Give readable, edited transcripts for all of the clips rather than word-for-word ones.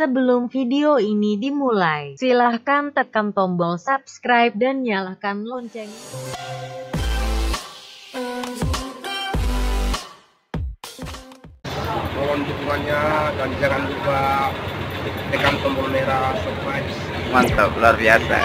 Sebelum video ini dimulai, silahkan tekan tombol subscribe dan nyalakan lonceng. Mohon dukungannya dan jangan lupa tekan tombol merah subscribe. Mantap, luar biasa.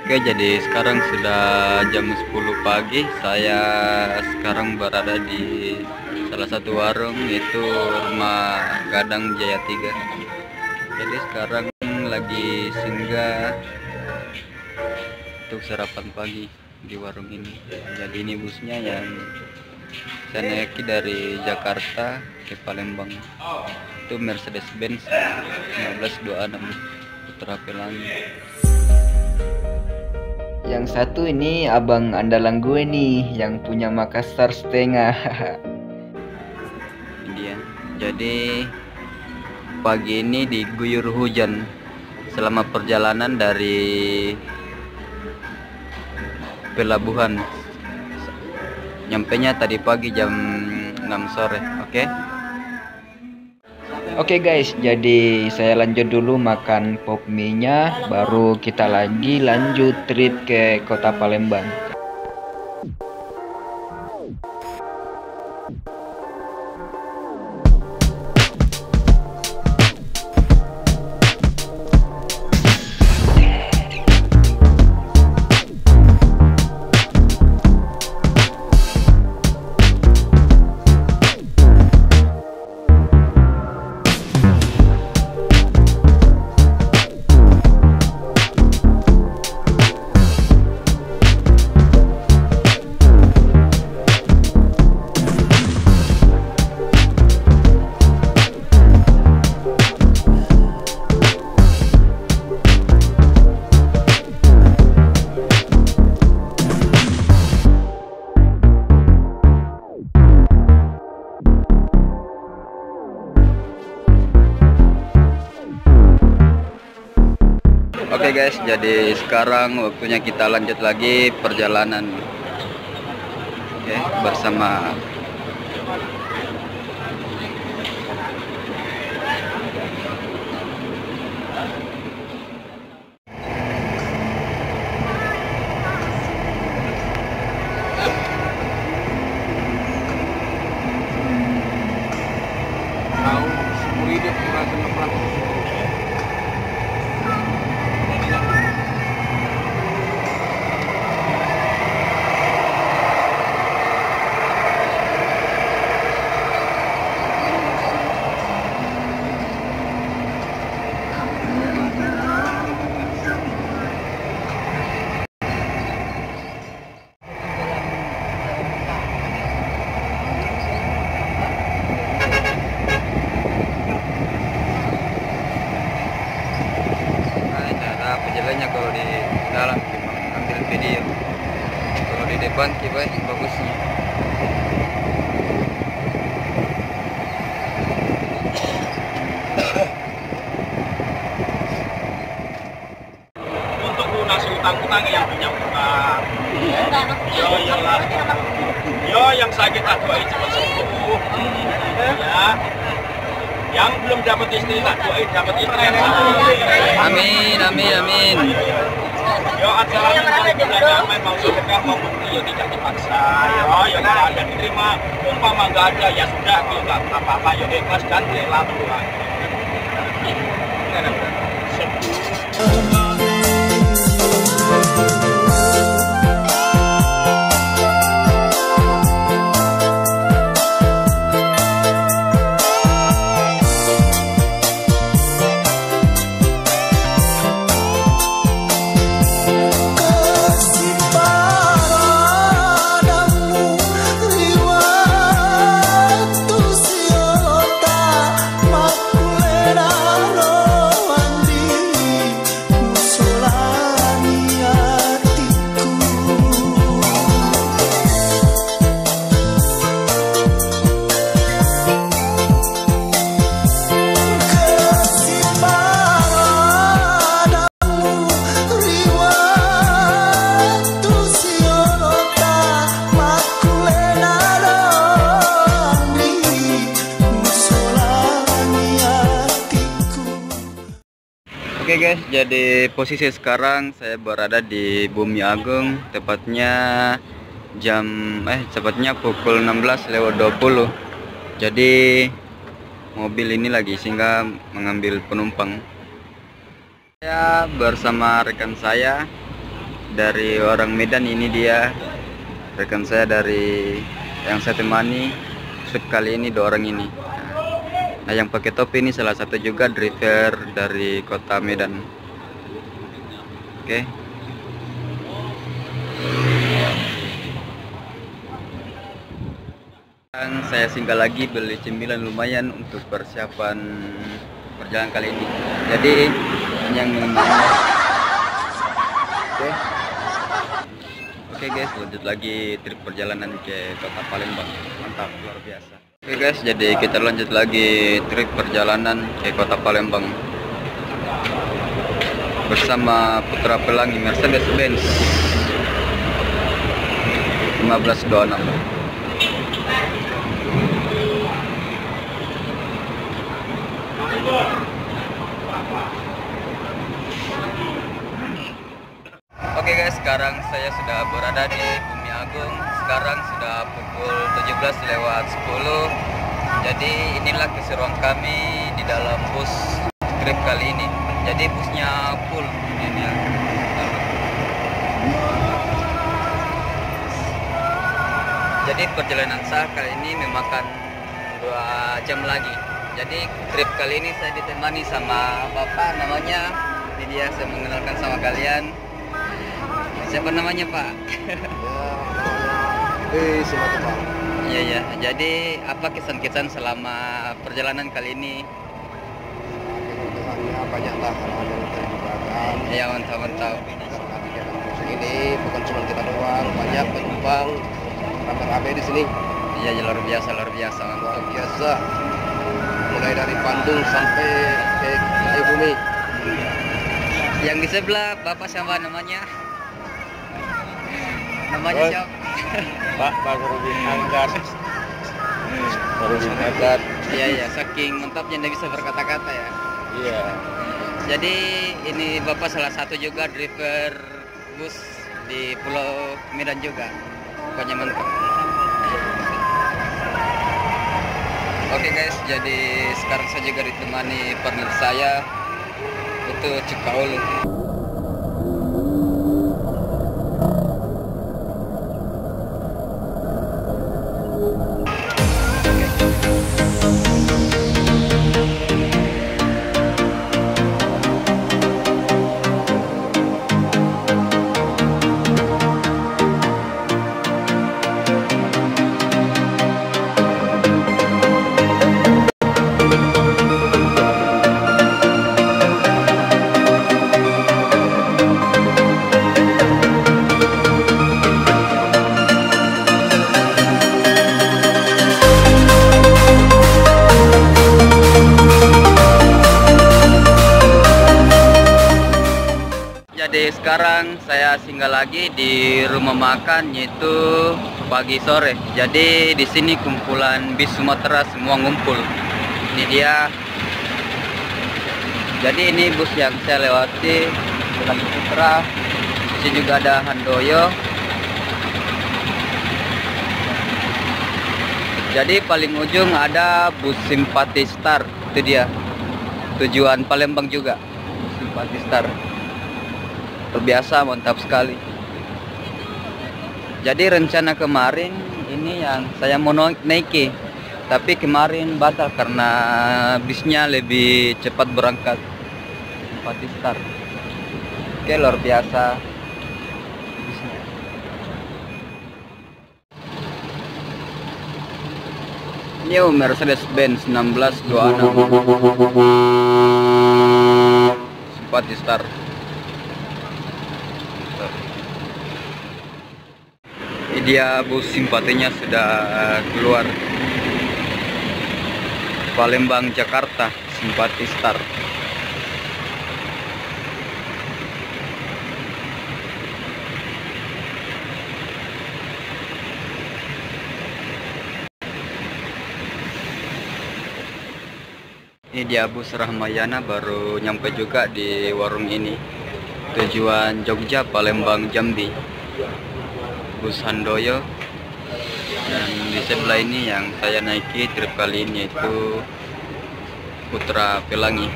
Oke, jadi sekarang sudah jam 10 pagi. Saya sekarang berada di salah satu warung, yaitu Rumah Gadang Jaya 3. Jadi sekarang lagi singgah untuk sarapan pagi di warung ini. Jadi ini busnya yang saya naiki dari Jakarta ke Palembang. Itu Mercedes-Benz 1526 Putra Pelangi. Yang satu ini abang andalan gue nih, yang punya Makassar setengah. Dia. Jadi pagi ini diguyur hujan selama perjalanan dari pelabuhan. Nyampenya tadi pagi jam 6 sore. Oke guys, jadi saya lanjut dulu makan pop mie-nya, baru kita lagi lanjut trip ke kota Palembang. Oke guys, jadi sekarang waktunya kita lanjut lagi perjalanan. Oke, bersama penjelasannya kalau di dalam ambil video, kalau di depan kibai bagusnya. Untuk lunasi utang-utang yang punya utang. Yo yang sakit doain cepat sembuh. Ya. Yang belum dapat istri tak doain dapat istri yang Amin, amin, amin. Yo saat jalan damai mau sedekah mau membeli ya tidak dipaksa ya yang ada diterima, umpama nggak ada ya sudah kalau nggak apa-apa ya ikhlas dan rela Tuhan. Oke guys, jadi posisi sekarang saya berada di Bumi Agung, tepatnya pukul 16:20. Jadi mobil ini lagi singgah mengambil penumpang. Saya bersama rekan saya dari orang Medan, ini dia rekan saya dari yang saya temani shoot kali ini, 2 orang ini. Nah, yang pakai topi ini salah satu juga driver dari kota Medan. Oke. Sekarang saya singgah lagi beli cemilan lumayan untuk persiapan perjalanan kali ini. Jadi yang Oke guys, lanjut lagi trip perjalanan ke kota Palembang. Mantap, luar biasa. Oke guys, jadi kita lanjut lagi trip perjalanan ke kota Palembang bersama putra pelangi Mercedes-Benz 1526. Oke guys, sekarang saya sudah berada di Bumi Agung. Sekarang sudah pukul 17:10. Jadi inilah keseruan kami di dalam bus trip kali ini. Jadi busnya full ini ya. Jadi perjalanan saya kali ini memakan 2 jam lagi. Jadi trip kali ini saya ditemani sama bapak, namanya ini dia, saya mengenalkan sama kalian. Siapa namanya Pak? Siapa? Iya ya. Jadi apa kesan-kesan selama perjalanan kali ini? Kesannya banyaklah hal-hal yang terlibatkan. Ya, mantap. Ini bukan cuma kita doang, banyak penumpang rame-rame di sini. Iya, ya, luar biasa, mantap. Luar biasa. Mulai dari Bandung sampai ke Bumi. Yang di sebelah Bapak siapa namanya? Namanya siapa? Pak Rudin Anggar. Iya, saking mantapnya nggak bisa berkata-kata ya. Iya. Jadi ini Bapak salah satu juga driver bus di Pulau Medan juga. Pokoknya mantap. Oke guys, jadi sekarang saya juga ditemani partner saya, itu Cikaulu. Jadi sekarang saya singgah lagi di rumah makan, yaitu pagi sore. Jadi di sini kumpulan bis Sumatera semua ngumpul. Ini dia. Jadi ini bus yang saya lewati, Bulan Sumatera. Sini juga ada Handoyo. Jadi paling ujung ada bus Simpati Star, itu dia. Tujuan Palembang juga, Simpati Star. Terbiasa, mantap sekali. Jadi rencana kemarin ini yang saya mau naiki, tapi kemarin batal karena bisnya lebih cepat berangkat. Simpati Star. Oke, luar biasa. New Mercedes-Benz 1626 Simpati Star. Ini dia bus simpatinya sudah keluar. Palembang Jakarta Simpati Star. Ini dia bus Rahmayana baru nyampe juga di warung ini. Tujuan Jogja, Palembang, Jambi. Bus Handoyo. Dan di sebelah ini yang saya naiki trip kali ini yaitu Putra Pelangi.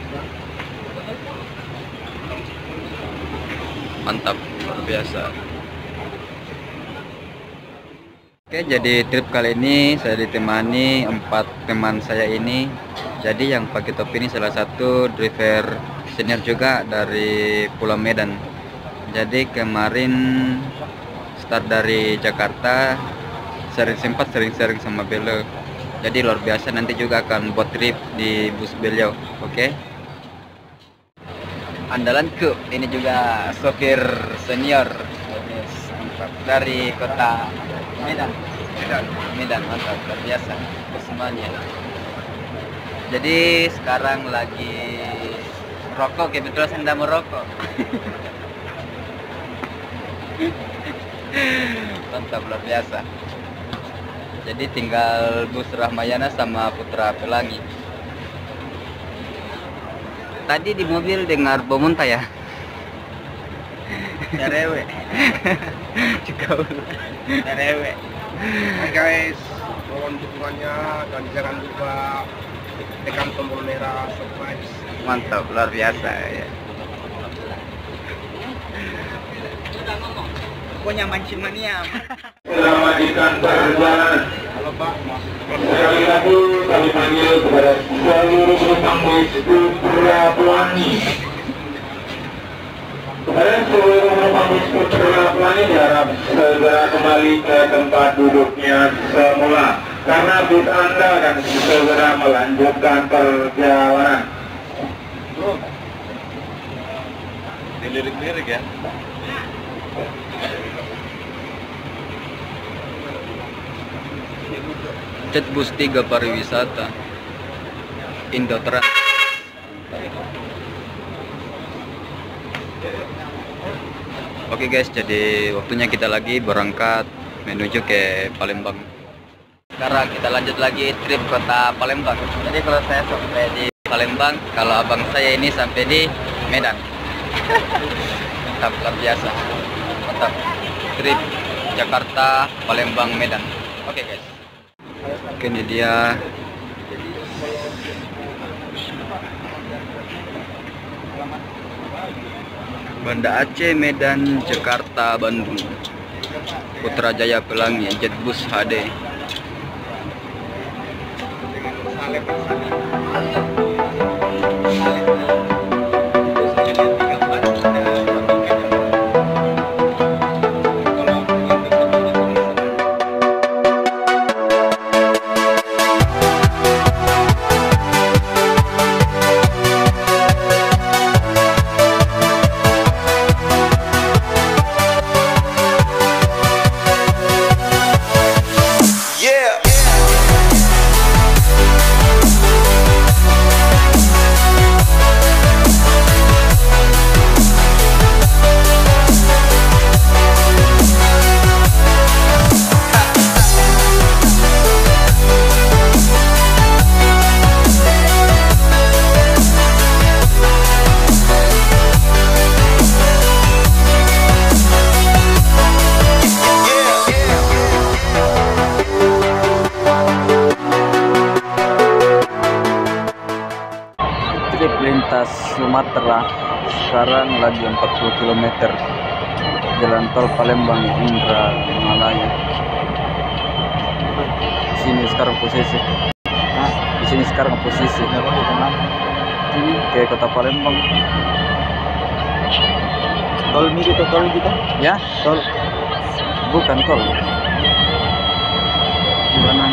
Mantap, luar biasa. Oke, jadi trip kali ini saya ditemani 4 teman saya ini. Jadi yang pakai topi ini salah satu driver senior juga dari Pulau Medan. Jadi kemarin start dari Jakarta, sempat sering-sering sama beliau. Jadi luar biasa, nanti juga akan buat trip di bus beliau. Oke. Andalanku ini juga sopir senior dari kota Medan. Mantap, luar biasa semuanya. Jadi sekarang lagi rokok, kebetulan saya tidak merokok. Mantap, luar biasa. Jadi tinggal bus Rahmayana sama Putra Pelangi. Tadi di mobil dengar bom muntah ya? Cerewe. Cerewe. Hai guys, mohon dukungannya dan jangan lupa tekan tombol merah subscribe. Mantap, luar biasa ya. Punya mancing mania. Melanjutkan perjalanan. Halo Pak, Sekali lagi kami panggil kepada seluruh penumpang bus Putra Pelangi. Kepada seluruh penumpang bus Putra Pelangi diharap segera kembali ke tempat duduknya semula, karena bus Anda akan segera melanjutkan perjalanan. Lirik-lirik ya. Jet bus 3 pariwisata Indotrans. Oke guys, jadi waktunya kita lagi berangkat menuju ke Palembang. Sekarang kita lanjut lagi trip kota Palembang. Jadi kalau saya sampai di Palembang, kalau abang saya ini sampai di Medan. Mantap, luar biasa. Mantap. Trip Jakarta, Palembang, Medan. Oke guys. Oke, ini dia. Banda Aceh, Medan, Jakarta, Bandung. Putrajaya Pelangi, Jetbus HD. Yeah. Sumatera. Sekarang lagi 40 km jalan tol Palembang Indramalaya. Di sini sekarang posisi. Di sini sekarang posisi. Ini ke kota Palembang. Tol ini gitu, tol gitu. Ya, tol. Bukan tol. Gimana?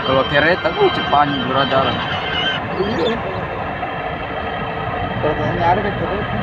Kalau kereta gue cepat berjalan. Keretanya ada kan kereta.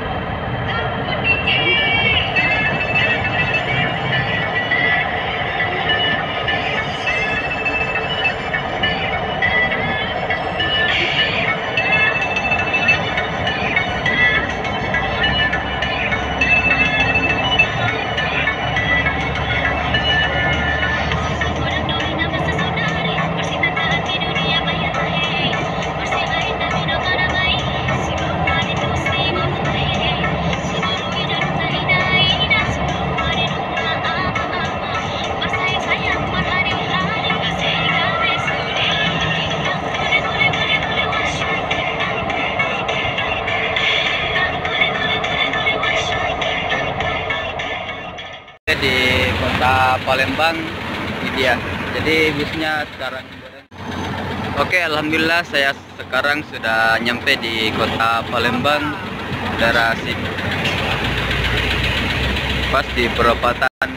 Di kota Palembang ini dia. Jadi busnya sekarang. Oke, alhamdulillah saya sekarang sudah nyampe di kota Palembang, daerah sini. Pas di perempatan